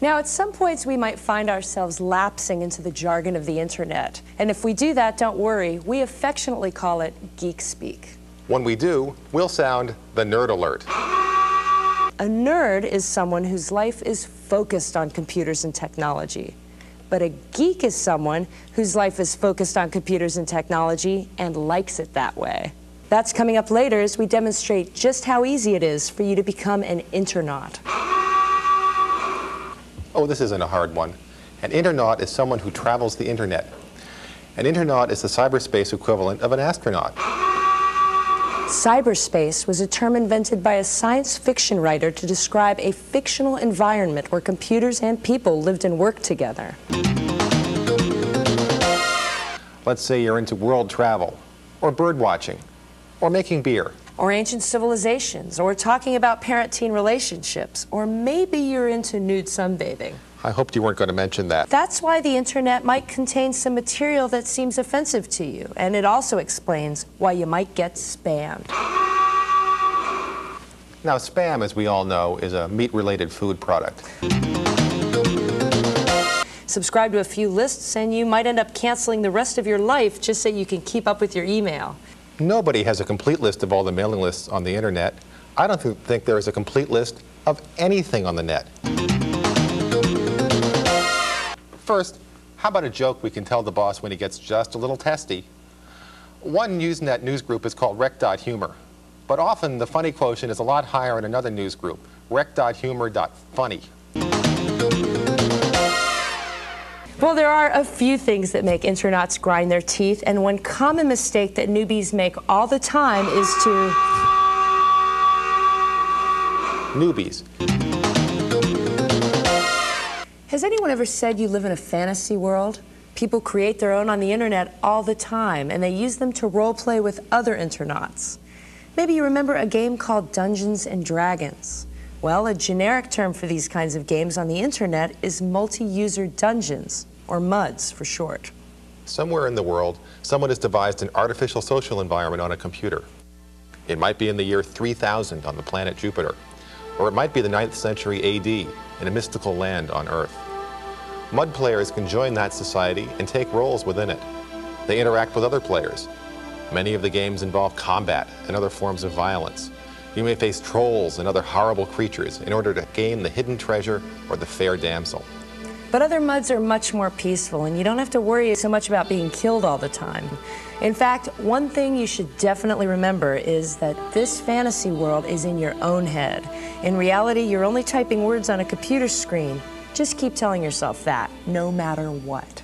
Now, at some points, we might find ourselves lapsing into the jargon of the internet. And if we do that, don't worry, we affectionately call it geek speak. When we do, we'll sound the nerd alert. A nerd is someone whose life is focused on computers and technology. But a geek is someone whose life is focused on computers and technology and likes it that way. That's coming up later as we demonstrate just how easy it is for you to become an INTERNAUT. Oh, this isn't a hard one. An INTERNAUT is someone who travels the internet. An INTERNAUT is the cyberspace equivalent of an astronaut. Cyberspace was a term invented by a science fiction writer to describe a fictional environment where computers and people lived and worked together. Let's say you're into world travel, or bird watching, or making beer. Or ancient civilizations, or talking about parent-teen relationships, or maybe you're into nude sunbathing. I hoped you weren't going to mention that. That's why the internet might contain some material that seems offensive to you, and it also explains why you might get spammed. Now, spam, as we all know, is a meat-related food product. Subscribe to a few lists, and you might end up canceling the rest of your life just so you can keep up with your email. Nobody has a complete list of all the mailing lists on the internet. I don't think there is a complete list of anything on the net. First, how about a joke we can tell the boss when he gets just a little testy? One Usenet news group is called rec.humor, but often the funny quotient is a lot higher in another news group, rec.humor.funny. Well, there are a few things that make INTERNAUTs grind their teeth, and one common mistake that newbies make all the time is to... Newbies. Has anyone ever said you live in a fantasy world? People create their own on the internet all the time, and they use them to role-play with other INTERNAUTs. Maybe you remember a game called Dungeons and Dragons. Well, a generic term for these kinds of games on the internet is multi-user dungeons, or MUDs for short. Somewhere in the world, someone has devised an artificial social environment on a computer. It might be in the year 3000 on the planet Jupiter, or it might be the 9th century AD in a mystical land on Earth. MUD players can join that society and take roles within it. They interact with other players. Many of the games involve combat and other forms of violence. You may face trolls and other horrible creatures in order to gain the hidden treasure or the fair damsel. But other MUDs are much more peaceful, and you don't have to worry so much about being killed all the time. In fact, one thing you should definitely remember is that this fantasy world is in your own head. In reality, you're only typing words on a computer screen. Just keep telling yourself that, no matter what.